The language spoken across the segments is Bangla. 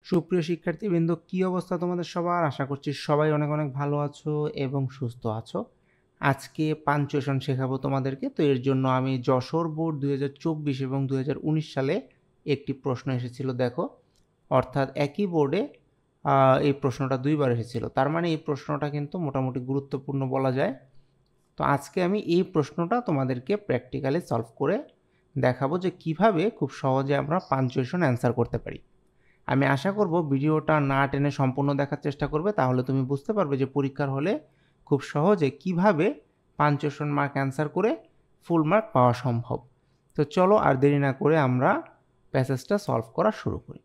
সুপ্রিয় শিক্ষার্থীবৃন্দ, কি অবস্থা তোমাদের সবার? আশা করছি সবাই অনেক অনেক ভালো আছো এবং সুস্থ আছো। আজকে পাঞ্চুয়েশন শেখাবো তোমাদেরকে। তো এর জন্য আমি যশোর বোর্ড 2024 এবং 2019 সালে একটি প্রশ্ন এসেছিল দেখো, অর্থাৎ একই বোর্ডে এই প্রশ্নটা দুইবার এসেছিল। তার মানে এই প্রশ্নটা কিন্তু মোটামুটি গুরুত্বপূর্ণ বলা যায়। তো আজকে আমি এই প্রশ্নটা তোমাদেরকে প্র্যাকটিক্যালি সলভ করে দেখাবো যে কিভাবে খুব সহজে আমরা পাঞ্চুয়েশন অ্যান্সার করতে পারি। আমি আশা করব ভিডিওটা না টেনে সম্পূর্ণ দেখার চেষ্টা করবে, তাহলে তুমি বুঝতে পারবে যে পরীক্ষার হলে খুব সহজে কিভাবে পাঞ্চুয়েশন মার্ক অ্যান্সার করে ফুল মার্ক পাওয়া সম্ভব। তো চলো আর দেরি না করে আমরা প্যাসেজটা সলভ করা শুরু করি।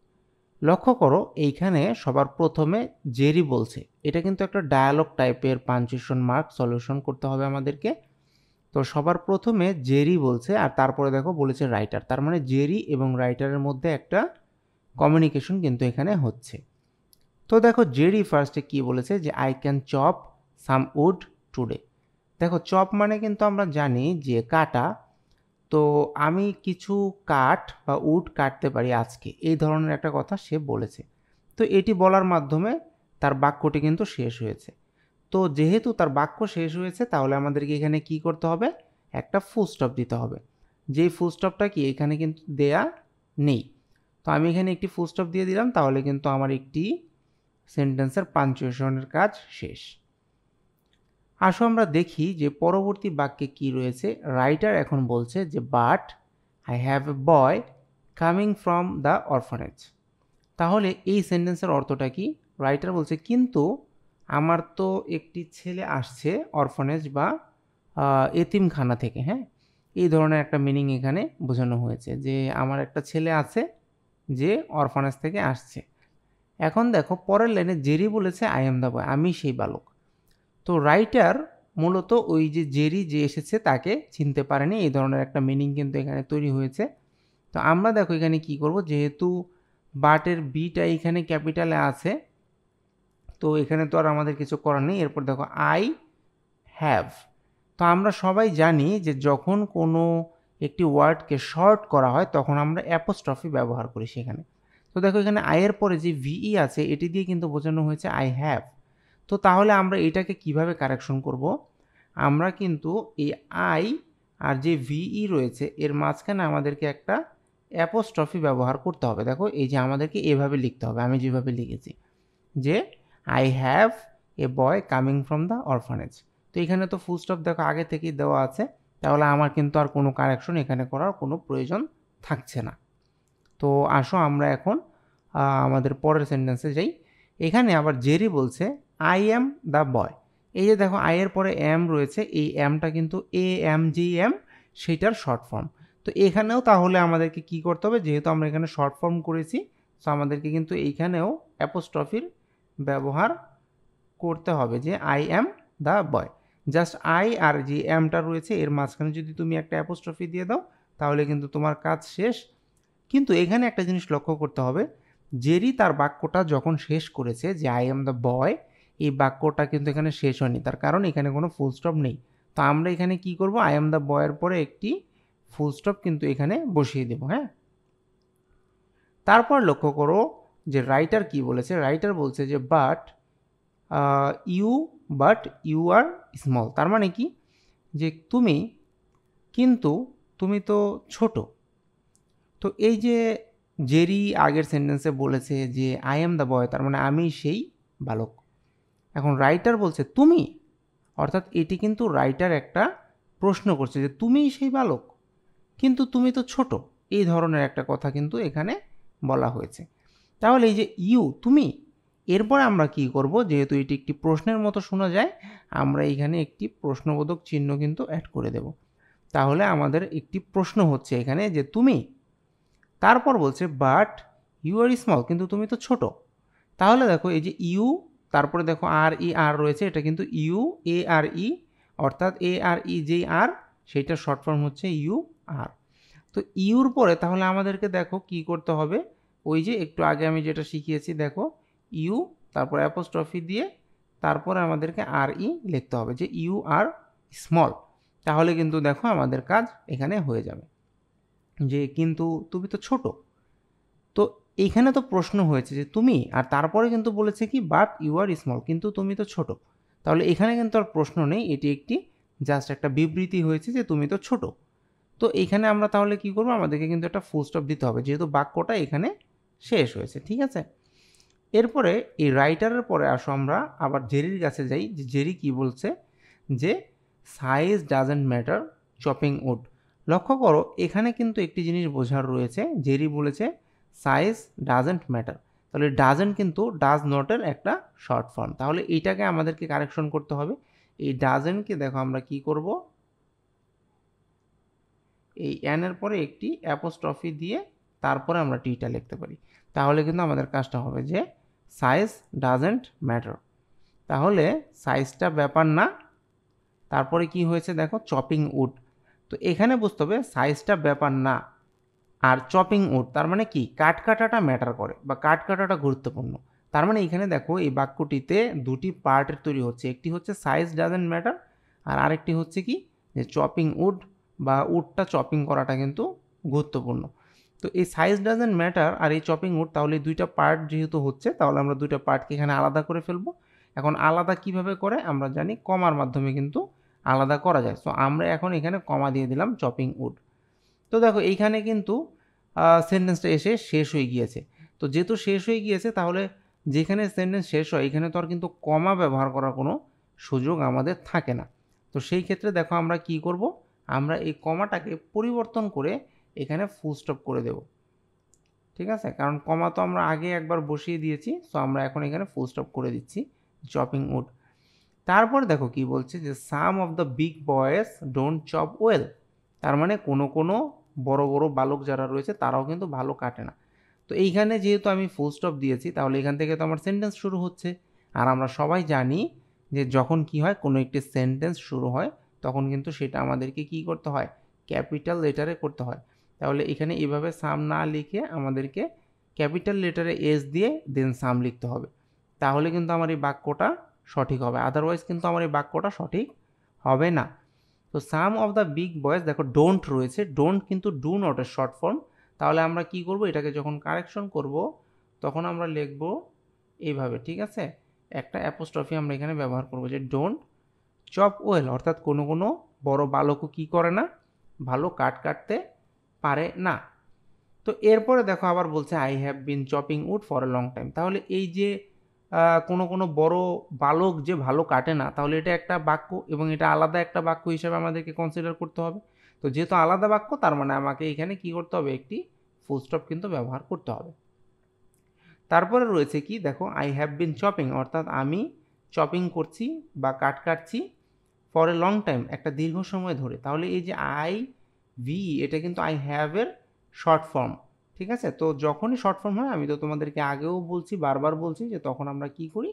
লক্ষ্য করো, এইখানে সবার প্রথমে জেরি বলছে। এটা কিন্তু একটা ডায়ালগ টাইপের পাঞ্চুয়েশন মার্ক সলিউশন করতে হবে আমাদেরকে। তো সবার প্রথমে জেরি বলছে আর তারপরে দেখো বলেছে রাইটার। তার মানে জেরি এবং রাইটারের মধ্যে একটা কমিউনিকেশন কিন্তু এখানে হচ্ছে। তো দেখো জেরি ফার্স্টে কি বলেছে যে I can chop some would today. দেখো চপ মানে কিন্তু আমরা জানি যে কাটা। তো আমি কিছু কাঠ বা উড কাটতে পারি আজকে, এই ধরনের একটা কথা সে বলেছে। তো এটি বলার মাধ্যমে তার বাক্যটি কিন্তু শেষ হয়েছে। তো যেহেতু তার বাক্য শেষ হয়েছে, তাহলে আমাদেরকে এখানে কি করতে হবে? একটা ফুল স্টপ দিতে হবে। যেই ফুল স্টপটা কি এখানে কিন্তু দেয়া নেই। তো আমি এখানে একটি ফুল স্টপ দিয়ে দিলাম, তাহলে কিন্তু আমার একটি সেন্টেন্সের পাঞ্চুয়েশনের কাজ শেষ। আসো আমরা দেখি যে পরবর্তী বাক্যে কি রয়েছে। রাইটার এখন বলছে যে but I have a boy coming from the orphanage. তাহলে এই সেন্টেন্সের অর্থটা কি? রাইটার বলছে কিন্তু আমার তো একটি ছেলে আসছে অরফানেজ বা এতিমখানা থেকে। হ্যাঁ, এই ধরনের একটা মিনিং এখানে বোঝানো হয়েছে যে আমার একটা ছেলে আছে যে অরফানেজ থেকে আসছে। এখন দেখো পরের লাইনে জেরি বলেছে আই এম দ্য বয়, আমি সেই বালক। তো রাইটার মূলত ওই যে জেরি যে এসেছে তাকে চিনতে পারেনি, এই ধরনের একটা মিনিং কিন্তু এখানে তৈরি হয়েছে। তো আমরা দেখো এখানে কি করব, যেহেতু বাটের বিটা এখানে ক্যাপিটালে আছে, তো এখানে তো আর আমাদের কিছু করার নেই। এরপর দেখো আই হ্যাভ। তো আমরা সবাই জানি যে যখন কোনো একটি ওয়ার্ডকে শর্ট করা হয় তখন আমরা অ্যাপোস্ট্রফি ব্যবহার করি সেখানে। তো দেখো এখানে আইয়ের পরে যে ভিই আছে এটি দিয়ে কিন্তু বোঝানো হয়েছে আই হ্যাভ। তো তাহলে আমরা এটাকে কিভাবে কারেকশন করব? আমরা কিন্তু এই আই আর যে ভিই রয়েছে এর মাঝখানে আমাদেরকে একটা অ্যাপোস্ট্রফি ব্যবহার করতে হবে। দেখো এই যে আমাদেরকে এভাবে লিখতে হবে, আমি যেভাবে লিখেছি যে I have a boy coming from the orphanage. তো এখানে তো ফুল স্টপ দেখো আগে থেকেই দেওয়া আছে, তাহলে আমার কিন্তু আর কোনো কারেকশন এখানে করার কোনো প্রয়োজন থাকছে না। তো আসো আমরা এখন আমাদের পরের সেন্টেন্সে যাই। এখানে আবার জেরি বলছে আই অ্যাম দ্য বয়। এই যে দেখো আই এর পরে এম রয়েছে, এই এমটা কিন্তু এ এম জি এম সেইটার শর্ট ফর্ম। তো এখানেও তাহলে আমাদেরকে কি করতে হবে? যেহেতু আমরা এখানে শর্ট ফর্ম করেছি, তো আমাদেরকে কিন্তু এইখানেও অ্যাপোস্ট্রফির ব্যবহার করতে হবে যে I am the boy. Just I আর যে এমটা রয়েছে এর মাঝখানে যদি তুমি একটা অ্যাপোস্ট্রফি দিয়ে দাও, তাহলে কিন্তু তোমার কাজ শেষ। কিন্তু এখানে একটা জিনিস লক্ষ্য করতে হবে, জেরি তার বাক্যটা যখন শেষ করেছে যে আই অ্যাম দ্য বয়, এই বাক্যটা কিন্তু এখানে শেষ হয়নি, তার কারণ এখানে কোনো ফুল স্টপ নেই। তো আমরা এখানে কি করব? আই অ্যাম দ্য বয়ের পরে একটি ফুল স্টপ কিন্তু এখানে বসিয়ে দেব। হ্যাঁ, তারপর লক্ষ্য করো যে রাইটার কি বলেছে। রাইটার বলছে যে you but you are small. তার মানে কি? যে তুমি, কিন্তু তুমি তো ছোট। তো এই যে জেরি আগের সেন্টেন্সে বলেছে যে আই এম দ্য বয়, তার মানে আমি সেই বালক। এখন রাইটার বলছে তুমি, অর্থাৎ এটি কিন্তু রাইটার একটা প্রশ্ন করছে যে তুমি সেই বালক, কিন্তু তুমি তো ছোট। এই ধরনের একটা কথা কিন্তু এখানে বলা হয়েছে। তাহলে এই যে ইউ তুমি, এরপরে আমরা কি করব? যেহেতু এটি একটি প্রশ্নের মতো শোনা যায়, আমরা এখানে একটি প্রশ্নবোধক চিহ্ন কিন্তু অ্যাড করে দেব। তাহলে আমাদের একটি প্রশ্ন হচ্ছে এখানে যে তুমি, তারপর বলছে বাট ইউ আর স্মল, কিন্তু তুমি তো ছোট। তাহলে দেখো এই যে ইউ, তারপরে দেখো আর ই আর রয়েছে, এটা কিন্তু ইউ এ আর ই, অর্থাৎ এ আর ই যেই আর সেইটার শর্ট ফর্ম হচ্ছে ইউ আর। তো ইউর পরে তাহলে আমাদেরকে দেখো কি করতে হবে? ওই যে একটু আগে আমি যেটা শিখিয়েছি দেখো, ইউ তারপর অ্যাপোস্ট্রফি দিয়ে তারপরে আমাদেরকে আর ই লিখতে হবে যে ইউ আর স্মল। তাহলে কিন্তু দেখো আমাদের কাজ এখানে হয়ে যাবে যে কিন্তু তুমি তো ছোট। তো এইখানে তো প্রশ্ন হয়েছে যে তুমি, আর তারপরে কিন্তু বলেছে কি বাট ইউ আর স্মল, কিন্তু তুমি তো ছোট। তাহলে এখানে কিন্তু আর প্রশ্ন নেই, এটি একটি জাস্ট একটা বিবৃতি হয়েছে যে তুমি তো ছোট। তো এইখানে আমরা তাহলে কি করব, আমাদেরকে কিন্তু একটা ফুল স্টপ দিতে হবে যেহেতু বাক্যটা এখানে শেষ হয়েছে, ঠিক আছে। এরপরে এই রাইটারের পরে আসো আমরা আবার জেরির কাছে যাই, যে জেরি কি বলছে, যে size doesn't matter chopping wood. লক্ষ্য করো এখানে কিন্তু একটি জিনিস বোঝার রয়েছে, জেরি বলেছে সাইজ ডাজেন্ট ম্যাটার, তাহলে ডাজেন্ট কিন্তু ডাজ নটের একটা শর্ট ফর্ম, তাহলে এইটাকে আমাদেরকে কারেকশন করতে হবে। এই ডাজেন্টকে দেখো আমরা কি করব, এই এর পরে একটি অ্যাপোস্ট্রফি দিয়ে তারপরে আমরা টিটা লিখতে পারি, তাহলে কিন্তু আমাদের কাজটা হবে যে সাইজ ডাজেন্ট ম্যাটার, তাহলে সাইজটা ব্যাপার না, তারপরে কি হয়েছে দেখো চপিং উড। তো এখানে বুঝতে হবে সাইজটা ব্যাপার না আর চপিং উড, তার মানে কি কাট কাটাটা ম্যাটার করে বা কাট কাটাটা গুরুত্বপূর্ণ। তার মানে এখানে দেখো এই বাক্যটিতে দুটি পার্টের তৈরি হচ্ছে, একটি হচ্ছে সাইজ ডাজেন্ট ম্যাটার আর আরেকটি হচ্ছে কি যে চপিং উড বা উডটা চপিং করাটা কিন্তু গুরুত্বপূর্ণ। তো এই সাইজ ডাজেন্ট ম্যাটার আর এই চপিং উড, তাহলে এই দুইটা পার্ট যেহেতু হচ্ছে তাহলে আমরা দুইটা পার্টকে এখানে আলাদা করে ফেলবো। এখন আলাদা কিভাবে করে আমরা জানি, কমার মাধ্যমে কিন্তু আলাদা করা যায়। সো আমরা এখন এখানে কমা দিয়ে দিলাম চপিং উড। তো দেখো এইখানে কিন্তু সেন্টেন্সটা এসে শেষ হয়ে গিয়েছে। তো যেহেতু শেষ হয়ে গিয়েছে তাহলে যেখানে সেন্টেন্স শেষ হয় এখানে তো আর কিন্তু কমা ব্যবহার করার কোনো সুযোগ আমাদের থাকে না। তো সেই ক্ষেত্রে দেখো আমরা কি করব, আমরা এই কমাটাকে পরিবর্তন করে এখানে ফুল স্টপ করে দেব, ঠিক আছে, কারণ কমা তো আমরা আগে একবার বসিয়ে দিয়েছি, সো আমরা এখন এখানে ফুল স্টপ করে দিচ্ছি চপিং উড। তারপর দেখো কি বলছে, যে some of the big boys don't chop well, তার মানে কোনো কোনো বড় বড় বালক যারা রয়েছে তারাও কিন্তু ভালো কাটে না। তো এইখানে যেহেতু আমি ফুল স্টপ দিয়েছি তাহলে এখান থেকে তো আমার সেন্টেন্স শুরু হচ্ছে, আর আমরা সবাই জানি যে যখন কি হয় কোনো একটি সেন্টেন্স শুরু হয় তখন কিন্তু সেটা আমাদেরকে কি করতে হয়, ক্যাপিটাল লেটারে করতে হয়। তাহলে এখানে এভাবে সাম না লিখে আমাদেরকে ক্যাপিটাল লেটারে এস দিয়ে দেন সাম লিখতে হবে, তাহলে কিন্তু আমার এই বাক্যটা সঠিক হবে, আদারওয়াইজ কিন্তু আমার এই বাক্যটা সঠিক হবে না। তো সাম অফ দ্য বিগ বয়েজ, দেখো ডোন্ট রয়েছে, ডোন্ট কিন্তু ডু নটের শর্ট ফর্ম, তাহলে আমরা কি করব, এটাকে যখন কারেকশন করব তখন আমরা লিখব এইভাবে, ঠিক আছে, একটা অ্যাপোস্ট্রফি আমরা এখানে ব্যবহার করব যে ডোন্ট চপ ওয়েল, অর্থাৎ কোনো কোনো বড় বালকও কী করে না, ভালো কাটতে পারে না। তো এরপরে দেখো আবার বলছে I have been chopping wood for a long time, তাহলে এই যে কোনো কোনো বড় বালক যে ভালো কাটে না, তাহলে এটা একটা বাক্য এবং এটা আলাদা একটা বাক্য হিসেবে আমাদেরকে কনসিডার করতে হবে। তো যেহেতু আলাদা বাক্য তার মানে আমাকে এখানে কি করতে হবে, একটি ফুল স্টপ কিন্তু ব্যবহার করতে হবে। তারপরে রয়েছে কি দেখো আই হ্যাভ বিন চপিং, অর্থাৎ আমি চপিং করছি বা কাটছি ফর এ লং টাইম, একটা দীর্ঘ সময় ধরে, তাহলে এই যে আই ভি এটা কিন্তু আই হ্যাভ এর শর্ট ফর্ম, ঠিক আছে। তো যখনই শর্ট ফর্ম হয়, আমি তো তোমাদেরকে আগেও বলছি, বারবার বলছি যে তখন আমরা কি করি,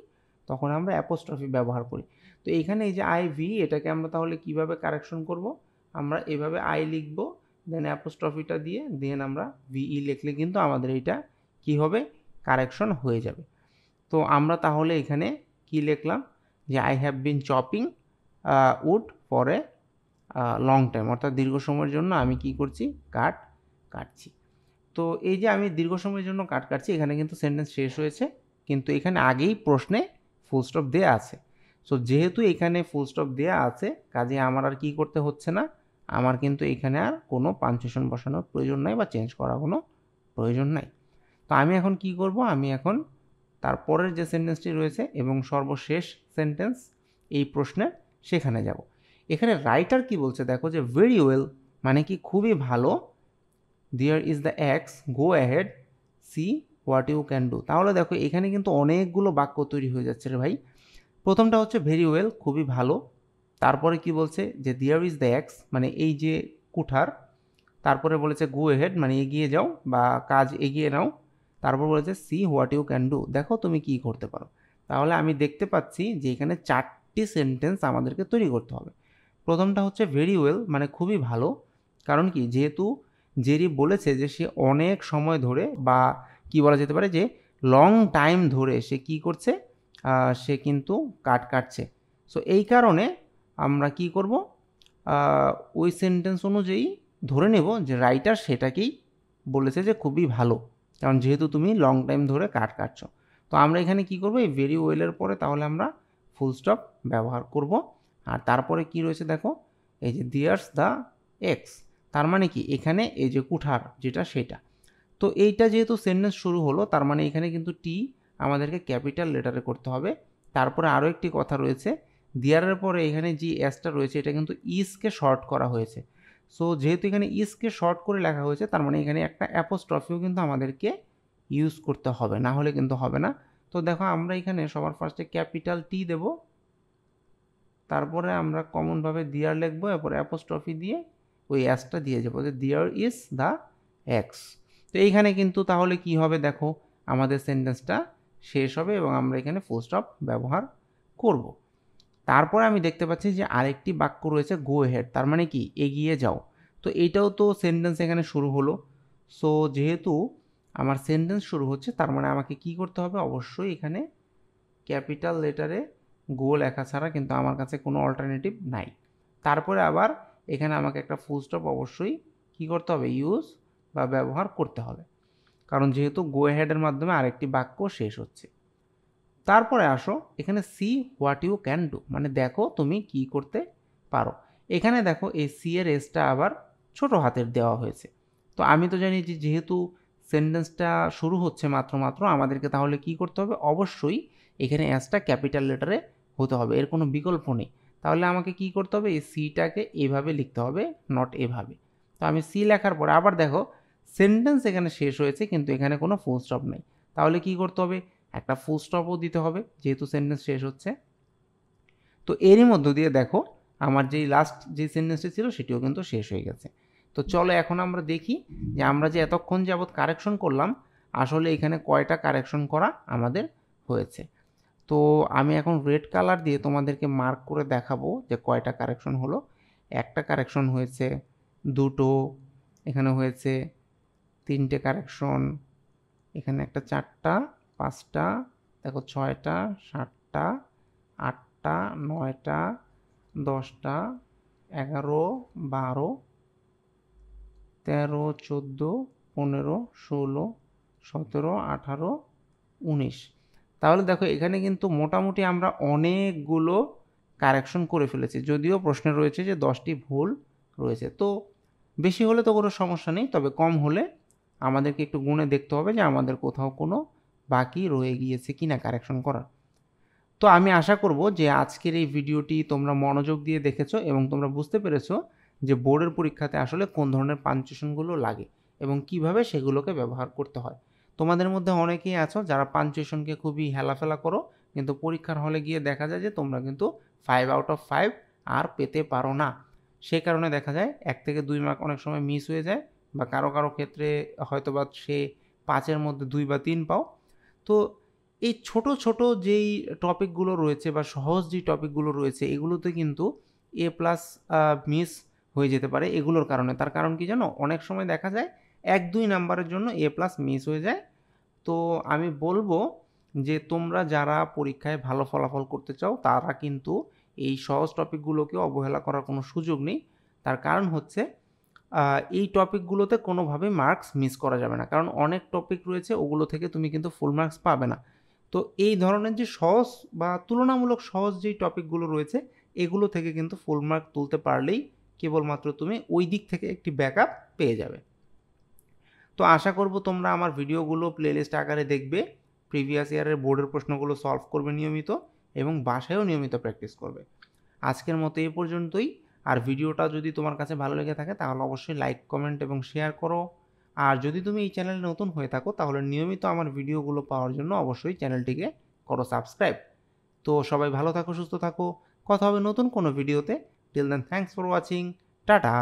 তখন আমরা অ্যাপোস্ট্রফি ব্যবহার করি। তো এখানে এই যে আই ভি এটাকে আমরা তাহলে কিভাবে কারেকশন করব, আমরা এভাবে আই লিখব, দেন অ্যাপোস্ট্রফিটা দিয়ে দেন আমরা ভিই লিখলে কিন্তু আমাদের এইটা কি হবে, কারেকশন হয়ে যাবে। তো আমরা তাহলে এখানে কি লিখলাম, যে I have been chopping wood for a long time, অর্থাৎ দীর্ঘ সময়ের জন্য আমি কি করছি, কাটছি। তো এই যে আমি দীর্ঘ সময়ের জন্য কাটছি, এখানে কিন্তু সেন্টেন্স শেষ হয়েছে, কিন্তু এখানে আগেই প্রশ্নে ফুল স্টপ দেওয়া আছে। সো যেহেতু এখানে ফুল স্টপ দেওয়া আছে, কাজে আমার আর কি করতে হচ্ছে না, আমার কিন্তু এখানে আর কোনো পাঞ্চুয়েশন বসানোর প্রয়োজন নাই বা চেঞ্জ করার কোনো প্রয়োজন নাই। তো আমি এখন কি করব, আমি এখন তারপরের যে সেন্টেন্সটি রয়েছে এবং সর্বশেষ সেন্টেন্স এই প্রশ্নের সেখানে যাব। এখানে রাইটার কি বলছে দেখো, যে ভেরি ওয়েল মানে কি খুবই ভালো, there is the axe go ahead see what you can do, তাহলে দেখো এখানে কিন্তু অনেকগুলো বাক্য তৈরি হয়ে যাচ্ছে রে ভাই। প্রথমটা হচ্ছে ভেরি ওয়েল খুবই ভালো, তারপরে কি বলছে যে দেয়ার ইজ দ্য এক্স মানে এই যে কুঠার, তারপরে বলেছে গো অ্যাহেড মানে এগিয়ে যাও বা কাজ এগিয়ে নাও, তারপর বলেছে see what you can do, দেখো তুমি কি করতে পারো। তাহলে আমি দেখতে পাচ্ছি যে এখানে 4টি সেন্টেন্স আমাদেরকে তৈরি করতে হবে। প্রথমটা হচ্ছে ভেরি ওয়েল মানে খুবই ভালো, কারণ কি যেহেতু জেরি বলেছে যে সে অনেক সময় ধরে বা কি বলা যেতে পারে যে লং টাইম ধরে সে কি করছে, সে কিন্তু কাটছে। সো এই কারণে আমরা কি করব, ওই সেন্টেন্স অনুযায়ী ধরে নেব যে রাইটার সেটাকেই বলেছে যে খুবই ভালো, কারণ যেহেতু তুমি লং টাইম ধরে কাটছো। তো আমরা এখানে কি করব, এই ভেরি ওয়েলের পরে তাহলে আমরা ফুল স্টপ ব্যবহার করব। আর তারপরে কি রয়েছে দেখো, এই যে দেয়ার্স দ্য এক্স, তার মানে কি এখানে এই যে কুঠার যেটা সেটা। তো এইটা যেহেতু সেন্টেন্স শুরু হলো, তার মানে এখানে কিন্তু টি আমাদেরকে ক্যাপিটাল লেটারে করতে হবে। তারপরে আরও একটি কথা রয়েছে, দেয়ারের পরে এখানে যে এসটা রয়েছে এটা কিন্তু ইসকে শর্ট করা হয়েছে। সো যেহেতু এখানে ইসকে শর্ট করে লেখা হয়েছে, তার মানে এখানে একটা অ্যাপোস্ট্রফিও কিন্তু আমাদেরকে ইউজ করতে হবে, না হলে কিন্তু হবে না। তো দেখো আমরা এখানে সবার ফার্স্টে ক্যাপিটাল টি দেব, তারপরে আমরা কমনভাবে দেয়ার লিখবো, এরপরে অ্যাপোস্ট্রফি দিয়ে ওই এসটা দিয়ে যাবো যে দেয়ার ইজ দ্য এক্স। তো এইখানে কিন্তু তাহলে কি হবে দেখো, আমাদের সেন্টেন্সটা শেষ হবে এবং আমরা এখানে ফুল স্টপ ব্যবহার করব। তারপরে আমি দেখতে পাচ্ছি যে আরেকটি বাক্য রয়েছে গো হেড, তার মানে কি এগিয়ে যাও। তো এইটাও তো সেন্টেন্স এখানে শুরু হলো। সো যেহেতু আমার সেন্টেন্স শুরু হচ্ছে, তার মানে আমাকে কি করতে হবে, অবশ্যই এখানে ক্যাপিটাল লেটারে গো লেখা ছাড়া কিন্তু আমার কাছে কোনো অল্টারনেটিভ নাই। তারপরে আবার এখানে আমাকে একটা ফুল স্টপ অবশ্যই কি করতে হবে, ইউজ বা ব্যবহার করতে হবে, কারণ যেহেতু গো হেডের মাধ্যমে আরেকটি বাক্য শেষ হচ্ছে। তারপরে আসো এখানে see what you can do, মানে দেখো তুমি কি করতে পারো। এখানে দেখো এই সি এর এসটা আবার ছোট হাতের দেওয়া হয়েছে। তো আমি তো জানি যে যেহেতু সেন্টেন্সটা শুরু হচ্ছে মাত্র আমাদেরকে তাহলে কি করতে হবে, অবশ্যই এখানে এসটা ক্যাপিটাল লেটারে হতে হবে, এর কোনো বিকল্প নেই। তাহলে আমাকে কি করতে হবে, এই সিটাকে এভাবে লিখতে হবে, নট এভাবে। তো আমি সি লেখার পরে আবার দেখো সেন্টেন্স এখানে শেষ হয়েছে কিন্তু এখানে কোনো ফুল স্টপ নেই। তাহলে কি করতে হবে, একটা ফুল স্টপও দিতে হবে যেহেতু সেন্টেন্স শেষ হচ্ছে। তো এরই মধ্য দিয়ে দেখো আমার যেই লাস্ট যে সেন্টেন্সটি ছিল সেটিও কিন্তু শেষ হয়ে গেছে। তো চলো এখন আমরা দেখি যে আমরা যে এতক্ষণ যাবৎ কারেকশন করলাম আসলে এখানে কয়টা কারেকশন করা আমাদের হয়েছে। তো আমি এখন রেড কালার দিয়ে তোমাদেরকে মার্ক করে দেখাবো যে কয়টা কারেকশন হলো। একটা কারেকশন হয়েছে, দুটো, এখানে হয়েছে তিনটে কারেকশন, এখানে একটা চারটা, পাঁচটা, দেখো ছয়টা, সাতটা, আটটা, নয়টা, 10টা, 11, 12, 13, 14, 15, 16, 17, 18, 19। তাহলে দেখো এখানে কিন্তু মোটামুটি আমরা অনেকগুলো কারেকশন করে ফেলেছি, যদিও প্রশ্নে রয়েছে যে 10টি ভুল রয়েছে। তো বেশি হলে তো কোনো সমস্যা নেই, তবে কম হলে আমাদেরকে একটু গুণে দেখতে হবে যে আমাদের কোথাও কোনো বাকি রয়ে গিয়েছে কিনা কারেকশন করার। তো আমি আশা করব যে আজকের এই ভিডিওটি তোমরা মনোযোগ দিয়ে দেখেছো এবং তোমরা বুঝতে পেরেছো যে বোর্ডের পরীক্ষাতে আসলে কোন ধরনের পাঞ্চুয়েশনগুলো লাগে এবং কিভাবে সেগুলোকে ব্যবহার করতে হয়। তোমাদের মধ্যে অনেকেই আছো যারা পাঞ্চুয়েশনকে খুবই হেলাফেলা করো, কিন্তু পরীক্ষার হলে গিয়ে দেখা যায় যে তোমরা কিন্তু 5/5 আর পেতে পারো না। সে কারণে দেখা যায় 1 থেকে 2 মার্ক অনেক সময় মিস হয়ে যায়, বা কারো কারো ক্ষেত্রে হয়তোবা সে 5-এর মধ্যে 2 বা 3 পাও। তো এই ছোট ছোট যেই টপিকগুলো রয়েছে বা সহজ যেই টপিকগুলো রয়েছে এগুলোতে কিন্তু এ প্লাস মিস হয়ে যেতে পারে এগুলোর কারণে। তার কারণ কি জানো, অনেক সময় দেখা যায় 1-2 নাম্বারের জন্য এ প্লাস মিস হয়ে যায়। তো আমি বলবো যে তোমরা যারা পরীক্ষায় ভালো ফলাফল করতে চাও তারা কিন্তু এই সহজ টপিকগুলোকে অবহেলা করার কোনো সুযোগ নেই। তার কারণ হচ্ছে এই টপিকগুলোতে কোনোভাবেই মার্কস মিস করা যাবে না, কারণ অনেক টপিক রয়েছে ওগুলো থেকে তুমি কিন্তু ফুল মার্কস পাবে না। তো এই ধরনের যে সহজ বা তুলনামূলক সহজ যেই টপিকগুলো রয়েছে এগুলো থেকে কিন্তু ফুল মার্ক তুলতে পারলেই কেবলমাত্র তুমি ওই দিক থেকে একটি ব্যাকআপ পেয়ে যাবে। তো আশা করব তোমরা আমার ভিডিওগুলো প্লেলিস্ট আকারে দেখবে, প্রিভিয়াস ইয়ারের বোর্ডের প্রশ্নগুলো সলভ করবে নিয়মিত এবং বাসায়ও নিয়মিত প্র্যাকটিস করবে। আজকের মতো এই পর্যন্তই। আর ভিডিওটা যদি তোমার কাছে ভালো লেগে থাকে তাহলে অবশ্যই লাইক, কমেন্ট এবং শেয়ার করো। আর যদি তুমি এই চ্যানেলে নতুন হয়ে থাকো তাহলে নিয়মিত আমার ভিডিওগুলো পাওয়ার জন্য অবশ্যই চ্যানেলটিকে করো সাবস্ক্রাইব। তো সবাই ভালো থাকো, সুস্থ থাকো, কথা হবে নতুন কোনো ভিডিওতে। Till then thanks for watching, tata.